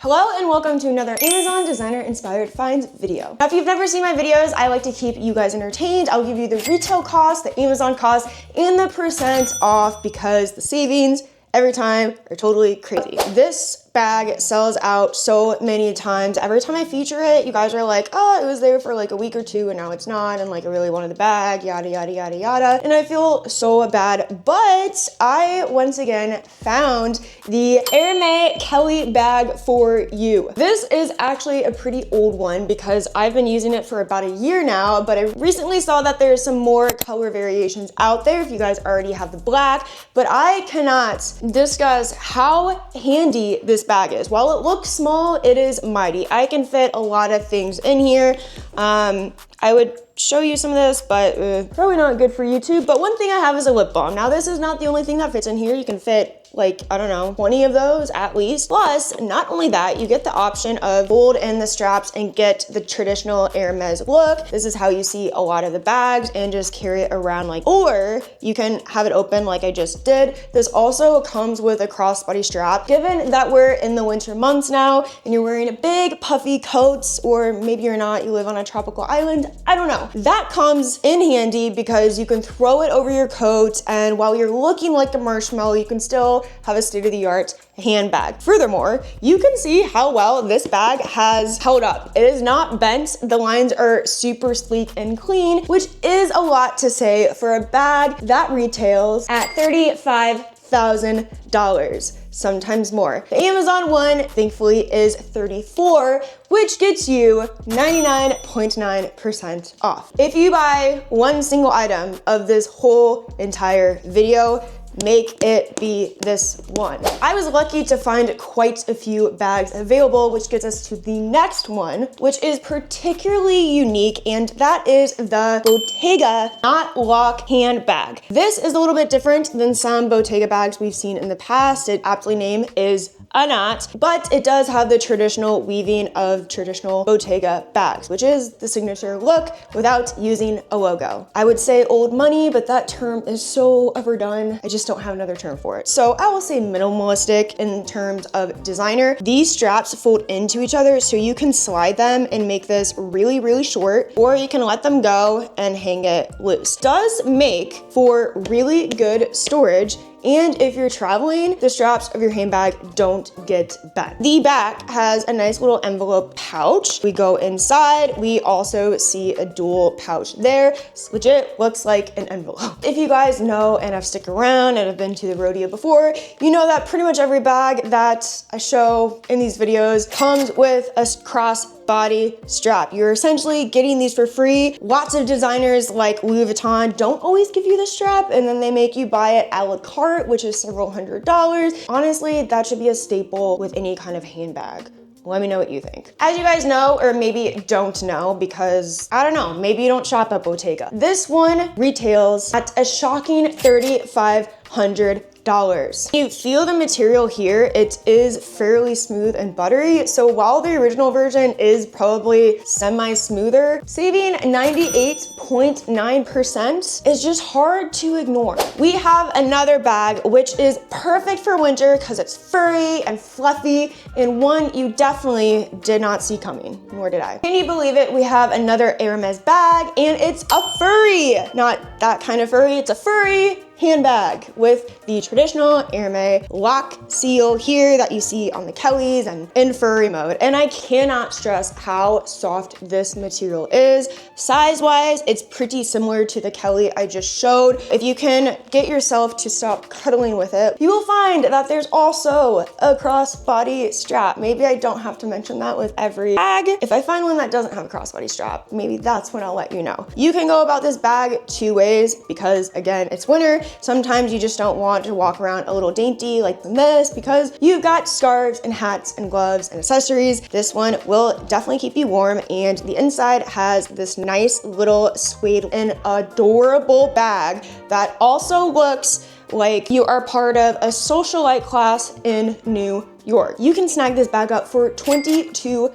Hello and welcome to another Amazon designer inspired finds video. Now, if you've never seen my videos, I like to keep you guys entertained. I'll give you the retail cost, the Amazon cost, and the percent off because the savings every time are totally crazy. This bag sells out so many times. Every time I feature it, you guys are like, oh, it was there for like a week or two and now it's not, and like I really wanted the bag, yada, yada, yada, yada. And I feel so bad, but I once again found the Hermes Kelly Bag for you. This is actually a pretty old one because I've been using it for about a year now, but I recently saw that there's some more color variations out there if you guys already have the black, but I cannot discuss how handy this bag is. While it looks small, it is mighty. I can fit a lot of things in here. I would show you some of this, but probably not good for YouTube. But one thing I have is a lip balm. Now, this is not the only thing that fits in here. You can fit like, I don't know, 20 of those at least. Plus, not only that, you get the option of fold in the straps and get the traditional Hermes look. This is how you see a lot of the bags and just carry it around like, or you can have it open like I just did. This also comes with a crossbody strap. Given that we're in the winter months now and you're wearing a big puffy coats, or maybe you're not, you live on a tropical island, I don't know. That comes in handy because you can throw it over your coat, and while you're looking like a marshmallow, you can still have a state-of-the-art handbag. Furthermore, you can see how well this bag has held up. It is not bent. The lines are super sleek and clean, which is a lot to say for a bag that retails at $35,000. Sometimes more. The Amazon one, thankfully, is $34,000, which gets you 99.9% off. If you buy one single item of this whole entire video, make it be this one. I was lucky to find quite a few bags available, which gets us to the next one, which is particularly unique, and that is the Bottega Knot Lock handbag. This is a little bit different than some Bottega bags we've seen in the past. Its aptly name is a knot, but it does have the traditional weaving of traditional Bottega bags, which is the signature look without using a logo. I would say old money, but that term is so overdone. I just don't have another term for it. So I will say minimalistic in terms of designer. These straps fold into each other so you can slide them and make this really, really short, or you can let them go and hang it loose. Does make for really good storage. And if you're traveling, the straps of your handbag don't get bent. The back has a nice little envelope pouch. We go inside, we also see a dual pouch there. This legit looks like an envelope. If you guys know and have stuck around and have been to the rodeo before, you know that pretty much every bag that I show in these videos comes with a cross-body strap. You're essentially getting these for free. Lots of designers like Louis Vuitton don't always give you the strap, and then they make you buy it a la carte, which is several $100s. Honestly, that should be a staple with any kind of handbag. Let me know what you think. As you guys know, or maybe don't know, because I don't know, maybe you don't shop at Bottega. This one retails at a shocking $3,500. You feel the material here, it is fairly smooth and buttery. So while the original version is probably semi-smoother, saving 98.9% is just hard to ignore. We have another bag, which is perfect for winter because it's furry and fluffy, and one you definitely did not see coming, nor did I. Can you believe it? We have another Hermes bag, and it's a furry, not that kind of furry, it's a furry handbag with the traditional Hermes lock seal here that you see on the Kellys and in furry mode. And I cannot stress how soft this material is. Size-wise, it's pretty similar to the Kelly I just showed. If you can get yourself to stop cuddling with it, you will find that there's also a crossbody strap. Maybe I don't have to mention that with every bag. If I find one that doesn't have a crossbody strap, maybe that's when I'll let you know. You can go about this bag two ways because, again, it's winter. Sometimes you just don't want to walk around a little dainty like this because you've got scarves and hats and gloves and accessories. This one will definitely keep you warm, and the inside has this nice little suede and adorable bag that also looks like you are part of a socialite class in New York. You can snag this bag up for $22.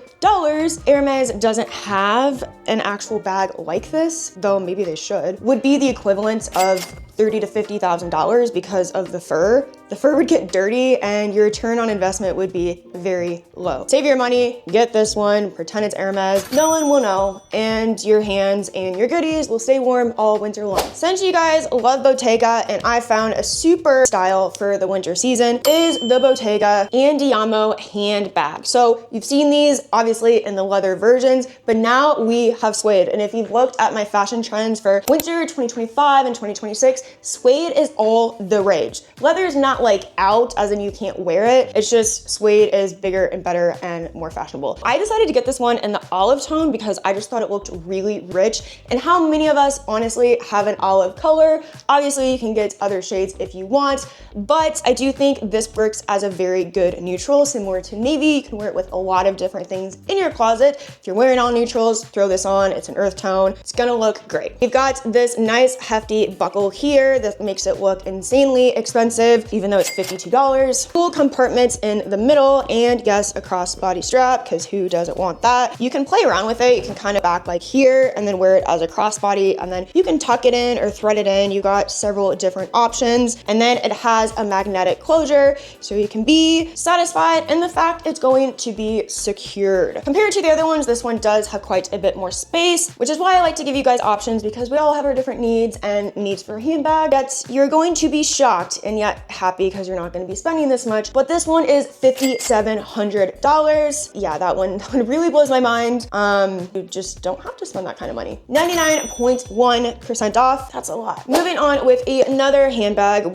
Hermes doesn't have an actual bag like this, though maybe they should. Would be the equivalent of $30,000 to $50,000 because of the fur. The fur would get dirty and your return on investment would be very low. Save your money, get this one, pretend it's Hermes. No one will know, and your hands and your goodies will stay warm all winter long. Since you guys love Bottega and I found a super style for the winter season, is the Bottega Andiamo handbag. So you've seen these obviously in the leather versions, but now we have suede. And if you've looked at my fashion trends for winter 2025 and 2026, suede is all the rage. Leather is not like out, as in you can't wear it. It's just suede is bigger and better and more fashionable. I decided to get this one in the olive tone because I just thought it looked really rich. And how many of us honestly have an olive color? Obviously you can get other shades if you want, but I do think this works as a very good neutral, similar to navy. You can wear it with a lot of different things in your closet. If you're wearing all neutrals, throw this on. It's an earth tone. It's gonna look great. You've got this nice hefty buckle here that makes it look insanely expensive, even though it's $52. Cool compartments in the middle, and yes, a crossbody strap, because who doesn't want that? You can play around with it. You can kind of back like here and then wear it as a crossbody, and then you can tuck it in or thread it in. You got several different options, and then it has a magnetic closure, so you can be satisfied in the fact it's going to be secured. Compared to the other ones, this one does have quite a bit more space, which is why I like to give you guys options, because we all have our different needs and needs for a handbag. Yet you're going to be shocked and yet happy because you're not going to be spending this much. But this one is $5,700. Yeah, that one really blows my mind. You just don't have to spend that kind of money. 99.1% off. That's a lot. Moving on with another handbag,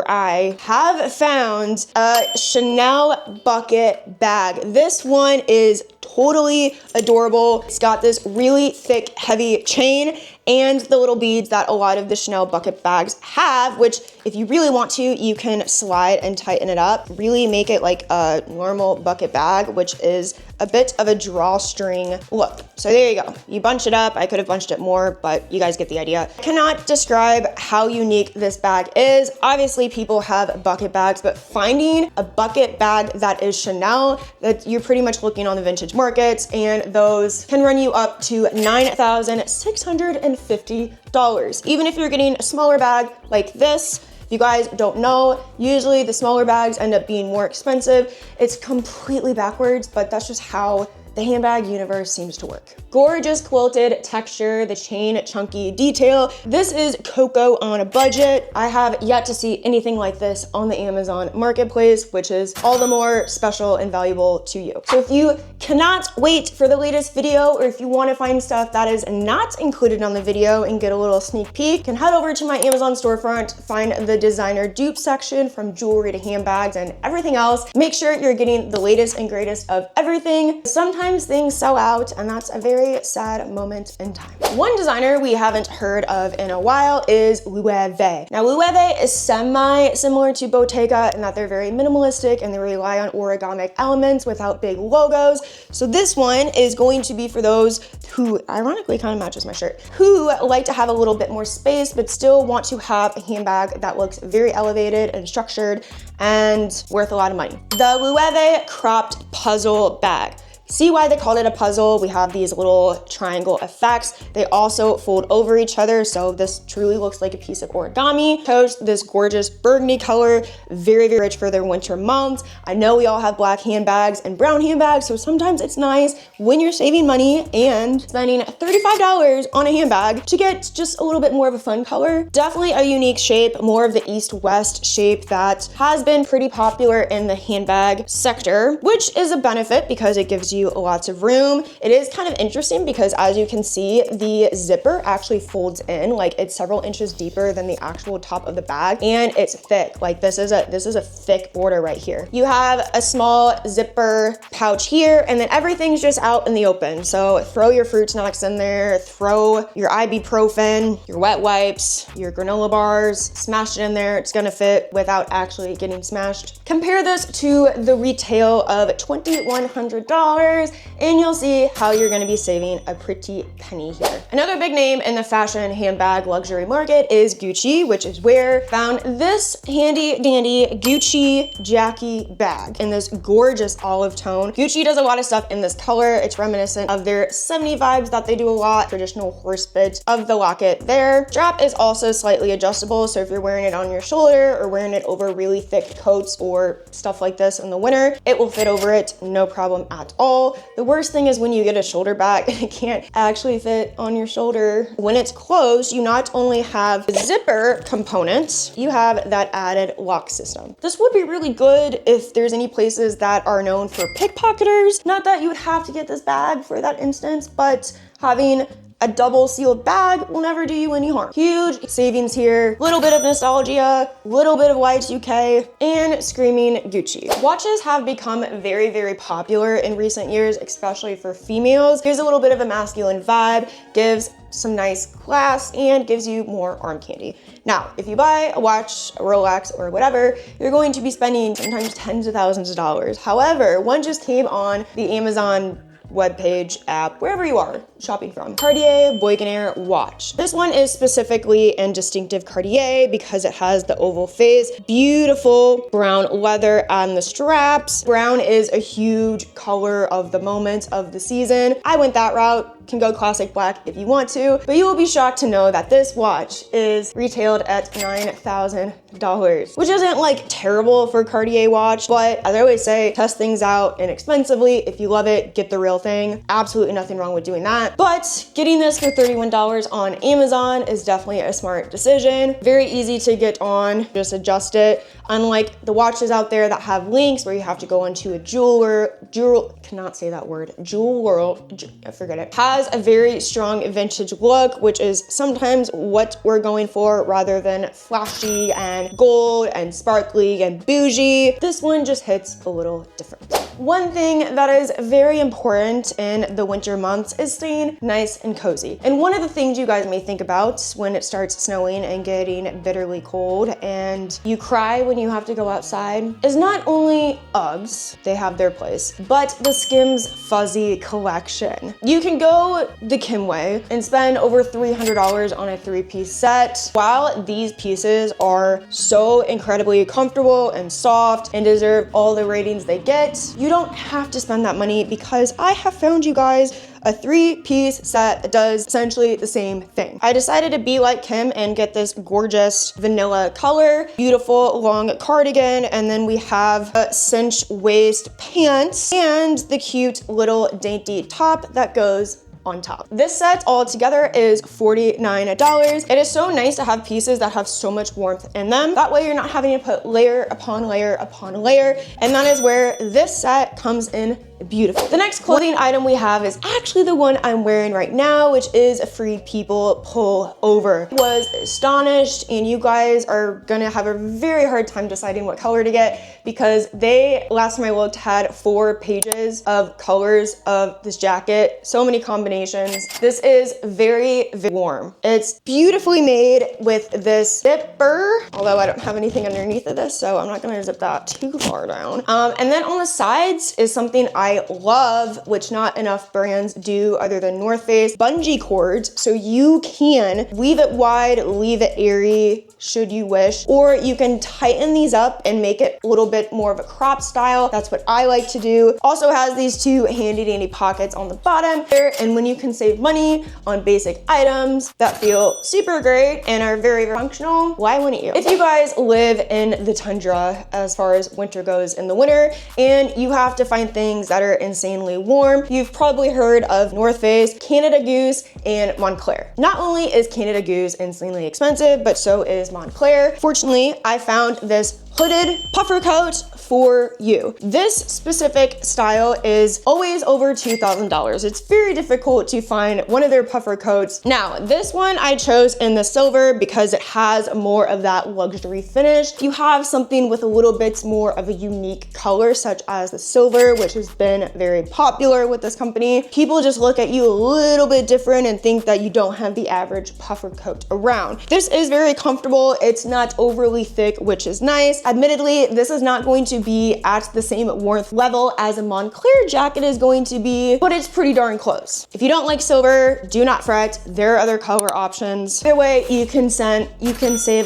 I have found a Chanel bucket bag. This one is totally adorable. It's got this really thick, heavy chain and the little beads that a lot of the Chanel bucket bags have, which if you really want to, you can slide and tighten it up, really make it like a normal bucket bag, which is a bit of a drawstring look. So there you go. You bunch it up. I could have bunched it more, but you guys get the idea. I cannot describe how unique this bag is. Obviously, people have bucket bags, but finding a bucket bag that is Chanel, that you're pretty much looking on the vintage markets, and those can run you up to $9,650. Even if you're getting a smaller bag like this, if you guys don't know, usually the smaller bags end up being more expensive. It's completely backwards, but that's just how the handbag universe seems to work. Gorgeous quilted texture, the chain chunky detail. This is cocoa on a budget. I have yet to see anything like this on the Amazon marketplace, which is all the more special and valuable to you. So if you cannot wait for the latest video, or if you want to find stuff that is not included on the video and get a little sneak peek, you can head over to my Amazon storefront, find the designer dupe section from jewelry to handbags and everything else. Make sure you're getting the latest and greatest of everything. Sometimes things sell out, and that's a very sad moment in time. One designer we haven't heard of in a while is Loewe. Now, Loewe is semi-similar to Bottega in that they're very minimalistic and they rely on origamic elements without big logos. So this one is going to be for those who, ironically kind of matches my shirt, who like to have a little bit more space but still want to have a handbag that looks very elevated and structured and worth a lot of money. The Loewe cropped puzzle bag. See why they called it a puzzle? We have these little triangle effects. They also fold over each other, so this truly looks like a piece of origami. Chose this gorgeous burgundy color, very, very rich for their winter months. I know we all have black handbags and brown handbags, so sometimes it's nice when you're saving money and spending $35 on a handbag to get just a little bit more of a fun color. Definitely a unique shape, more of the east-west shape that has been pretty popular in the handbag sector, which is a benefit because it gives you lots of room. It is kind of interesting because, as you can see, the zipper actually folds in, like it's several inches deeper than the actual top of the bag, and it's thick. Like this is a thick border right here. You have a small zipper pouch here, and then everything's just out in the open. So throw your fruit snacks in there, throw your ibuprofen, your wet wipes, your granola bars, smash it in there. It's gonna fit without actually getting smashed. Compare this to the retail of $2,100. and you'll see how you're gonna be saving a pretty penny here. Another big name in the fashion handbag luxury market is Gucci, which is where I found this handy dandy Gucci Jackie bag in this gorgeous olive tone. Gucci does a lot of stuff in this color. It's reminiscent of their 70s vibes that they do a lot, traditional horse bit of the locket there. Strap is also slightly adjustable, so if you're wearing it on your shoulder or wearing it over really thick coats or stuff like this in the winter, it will fit over it, no problem at all. The worst thing is when you get a shoulder bag and it can't actually fit on your shoulder. When it's closed, you not only have the zipper component, you have that added lock system. This would be really good if there's any places that are known for pickpocketers. Not that you would have to get this bag for that instance, but having a double sealed bag will never do you any harm. Huge savings here, little bit of nostalgia, little bit of Y2K, and screaming Gucci. Watches have become very, very popular in recent years, especially for females. Gives a little bit of a masculine vibe, gives some nice class, and gives you more arm candy. Now, if you buy a watch, a Rolex, or whatever, you're going to be spending sometimes tens of thousands of dollars. However, one just came on the Amazon webpage, app, wherever you are shopping from. Cartier Baignoire watch. This one is specifically and distinctive Cartier because it has the oval face, beautiful brown leather on the straps. Brown is a huge color of the moment of the season. I went that route. Can go classic black if you want to, but you will be shocked to know that this watch is retailed at $9,000, which isn't like terrible for a Cartier watch, but as I always say, test things out inexpensively. If you love it, get the real thing. Absolutely nothing wrong with doing that. But getting this for $31 on Amazon is definitely a smart decision. Very easy to get on, just adjust it. Unlike the watches out there that have links where you have to go into a cannot say that word, forget it. Has a very strong vintage look, which is sometimes what we're going for rather than flashy and gold and sparkly and bougie. This one just hits a little different. One thing that is very important in the winter months is staying nice and cozy. And one of the things you guys may think about when it starts snowing and getting bitterly cold and you cry when you have to go outside is not only Uggs, they have their place, but the Skims Fuzzy collection. You can go the Kim way and spend over $300 on a 3-piece set. While these pieces are so incredibly comfortable and soft and deserve all the ratings they get, you don't have to spend that money because I have found you guys a 3-piece set that does essentially the same thing. I decided to be like Kim and get this gorgeous vanilla color, beautiful long cardigan, and then we have a cinch waist pants and the cute little dainty top that goes on top. This set all together is $49. It is so nice to have pieces that have so much warmth in them. That way you're not having to put layer upon layer upon layer, and that is where this set comes in beautiful. The next clothing item we have is actually the one I'm wearing right now, which is a Free People pullover. I was astonished, and you guys are gonna have a very hard time deciding what color to get because they, last time I looked, had 4 pages of colors of this jacket. So many combinations. This is very, very warm. It's beautifully made with this zipper, although I don't have anything underneath of this, so I'm not gonna zip that too far down. And then on the sides is something I love, which not enough brands do other than North Face, bungee cords, so you can leave it wide, leave it airy, should you wish, or you can tighten these up and make it a little bit more of a crop style. That's what I like to do. Also has these 2 handy dandy pockets on the bottom there, and when you can save money on basic items that feel super great and are very, very functional, why wouldn't you? If you guys live in the tundra as far as winter goes in the winter, and you have to find things that are insanely warm, you've probably heard of North Face, Canada Goose, and Moncler. Not only is Canada Goose insanely expensive, but so is Moncler. Fortunately, I found this hooded puffer coat for you. This specific style is always over $2,000. It's very difficult to find one of their puffer coats. Now, this one I chose in the silver because it has more of that luxury finish. If you have something with a little bit more of a unique color, such as the silver, which has been very popular with this company, people just look at you a little bit different and think that you don't have the average puffer coat around. This is very comfortable. It's not overly thick, which is nice. Admittedly, this is not going to be at the same warmth level as a Moncler jacket is going to be, but it's pretty darn close. If you don't like silver, do not fret. There are other color options. Either way, you can save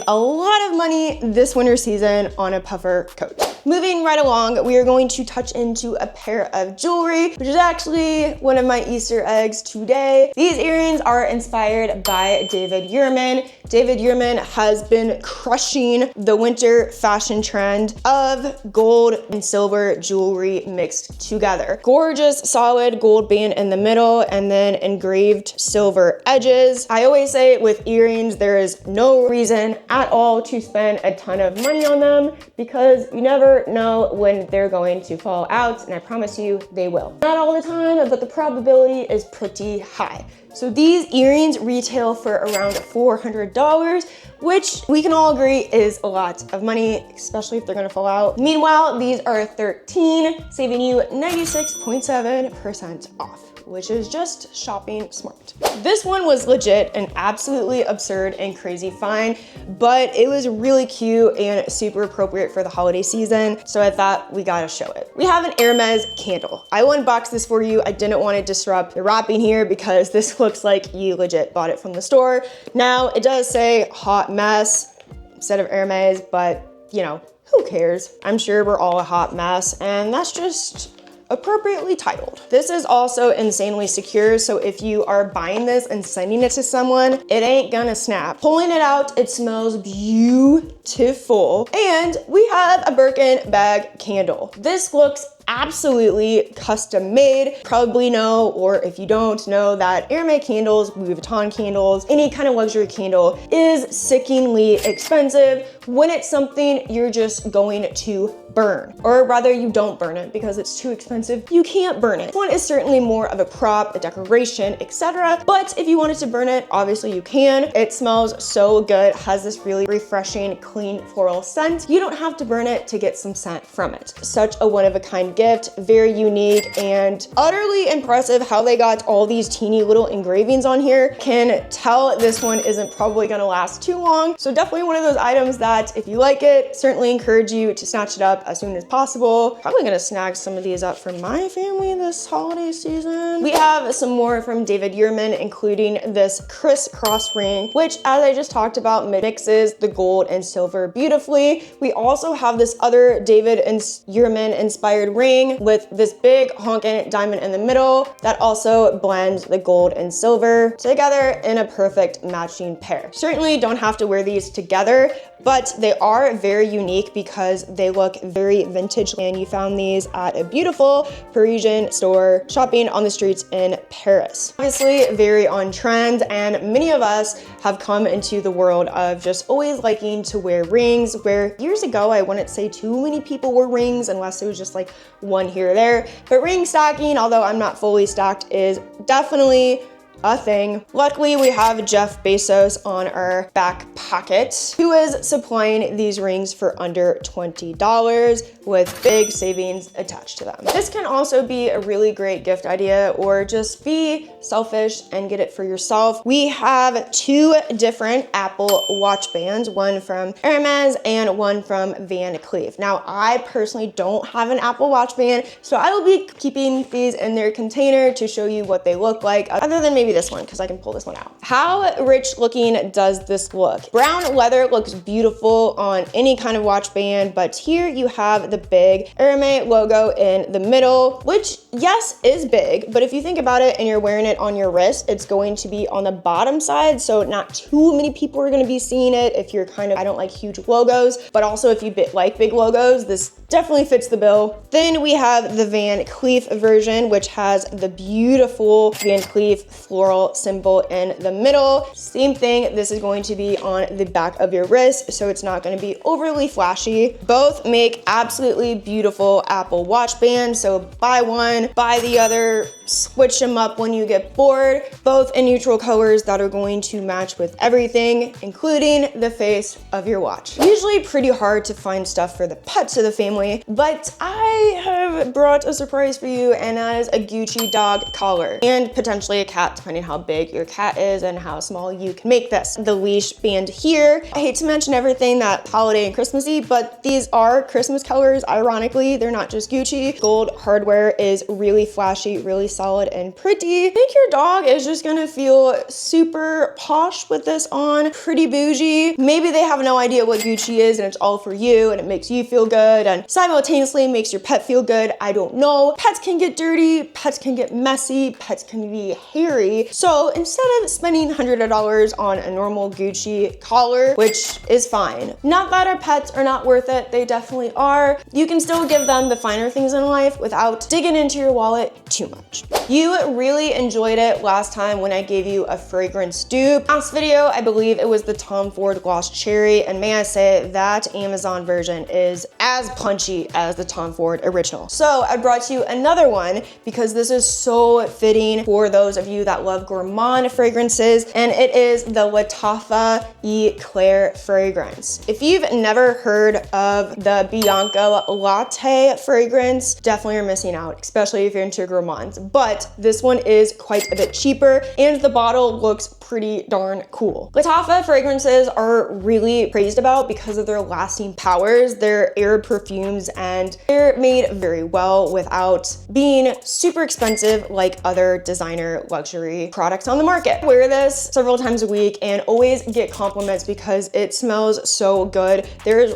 a lot of money this winter season on a puffer coat. Moving right along, we are going to touch into a pair of jewelry, which is actually one of my Easter eggs today. These earrings are inspired by David Yurman. David Yurman has been crushing the winter fashion trend of gold and silver jewelry mixed together. Gorgeous, solid gold band in the middle and then engraved silver edges. I always say with earrings, there is no reason at all to spend a ton of money on them because you never know when they're going to fall out, and I promise you they will. Not all the time, but the probability is pretty high. So these earrings retail for around $400, which we can all agree is a lot of money, especially if they're gonna fall out. Meanwhile, these are $13, saving you 96.7% off, which is just shopping smart. This one was legit an absolutely absurd and crazy find, but it was really cute and super appropriate for the holiday season, so I thought we gotta show it. We have an Hermes Candle. I unboxed this for you. I didn't want to disrupt the wrapping here because this looks like you legit bought it from the store. Now, it does say Hot Mess instead of Hermes, but you know, who cares? I'm sure we're all a hot mess, and that's just appropriately titled. This is also insanely secure, so if you are buying this and sending it to someone, it ain't gonna snap. Pulling it out, it smells beautiful. And we have a Birkin bag candle. This looks absolutely custom made. Probably know, or if you don't know, that Hermes candles, Louis Vuitton candles, any kind of luxury candle is sickeningly expensive when it's something you're just going to burn. Or rather, you don't burn it because it's too expensive. You can't burn it. This one is certainly more of a prop, a decoration, etc. But if you wanted to burn it, obviously you can. It smells so good, has this really refreshing, clean floral scent. You don't have to burn it to get some scent from it. Such a one-of-a-kind gift, very unique, and utterly impressive how they got all these teeny little engravings on here. Can tell this one isn't probably gonna last too long. So definitely one of those items that if you like it, certainly encourage you to snatch it up as soon as possible. Probably gonna snag some of these up for my family this holiday season. We have some more from David Yurman, including this crisscross ring, which as I just talked about, mixes the gold and silver beautifully. We also have this other David Yurman inspired ring with this big honking diamond in the middle that also blends the gold and silver together in a perfect matching pair. Certainly don't have to wear these together, but they are very unique because they look very vintage, and you found these at a beautiful Parisian store shopping on the streets in Paris. Obviously very on trend, and many of us have come into the world of just always liking to wear rings, where years ago I wouldn't say too many people wore rings unless it was just like one here or there. But ring stacking, although I'm not fully stacked, is definitely a thing. Luckily, we have Jeff Bezos on our back pocket, who is supplying these rings for under $20 with big savings attached to them. This can also be a really great gift idea, or just be selfish and get it for yourself. We have two different Apple watch bands, one from Hermes and one from Van Cleef. Now, I personally don't have an Apple watch band, so I will be keeping these in their container to show you what they look like, other than maybe this one, because I can pull this one out. How rich looking does this look? Brown leather looks beautiful on any kind of watch band, but here you have the big Hermes logo in the middle, which yes, is big, but if you think about it and you're wearing it on your wrist, it's going to be on the bottom side, so not too many people are gonna be seeing it if you're kind of, I don't like huge logos, but also if you like big logos, this definitely fits the bill. Then we have the Van Cleef version, which has the beautiful Van Cleef floral symbol in the middle. Same thing, this is going to be on the back of your wrist, so it's not gonna be overly flashy. Both make absolutely beautiful Apple watch bands, so buy one, buy the other, switch them up when you get bored. Both in neutral colors that are going to match with everything, including the face of your watch. Usually pretty hard to find stuff for the pets of the family, but I have brought a surprise for you, and that is a Gucci dog collar and potentially a cat depending how big your cat is and how small you can make this. The leash band here. I hate to mention everything that holiday and Christmassy, but these are Christmas colors. Ironically, they're not just Gucci. Gold hardware is really flashy, really solid and pretty. I think your dog is just gonna feel super posh with this on, pretty bougie. Maybe they have no idea what Gucci is and it's all for you and it makes you feel good and simultaneously makes your pet feel good. I don't know. Pets can get dirty, pets can get messy, pets can be hairy. So instead of spending hundreds of dollars on a normal Gucci collar, which is fine. Not that our pets are not worth it, they definitely are. You can still give them the finer things in life without digging into your wallet too much. You really enjoyed it last time when I gave you a fragrance dupe. Last video, I believe it was the Tom Ford Gloss Cherry, and may I say that Amazon version is as punchy as the Tom Ford original. So I brought you another one because this is so fitting for those of you that love gourmand fragrances, and it is the Latte Eclair fragrance. If you've never heard of the Bianco Latte fragrance, definitely are missing out, especially if you're into gourmands. But this one is quite a bit cheaper and the bottle looks pretty darn cool. Latte fragrances are really praised about because of their lasting powers. They're air perfumes and they're made very well without being super expensive like other designer luxury products on the market. I wear this several times a week and always get compliments because it smells so good. There's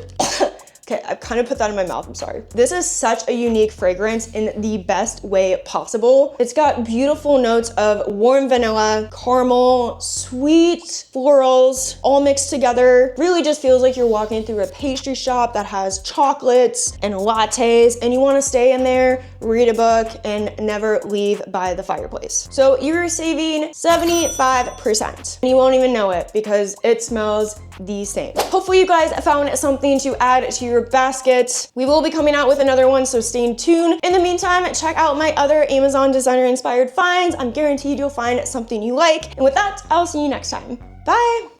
okay, I've kind of put that in my mouth, I'm sorry. This is such a unique fragrance in the best way possible. It's got beautiful notes of warm vanilla, caramel, sweet florals, all mixed together. Really just feels like you're walking through a pastry shop that has chocolates and lattes, and you wanna stay in there, read a book, and never leave by the fireplace. So you're saving 75%, and you won't even know it because it smells the same. Hopefully you guys found something to add to your basket. We will be coming out with another one, so stay tuned. In the meantime, check out my other Amazon designer inspired finds. I'm guaranteed you'll find something you like. And with that, I'll see you next time. Bye.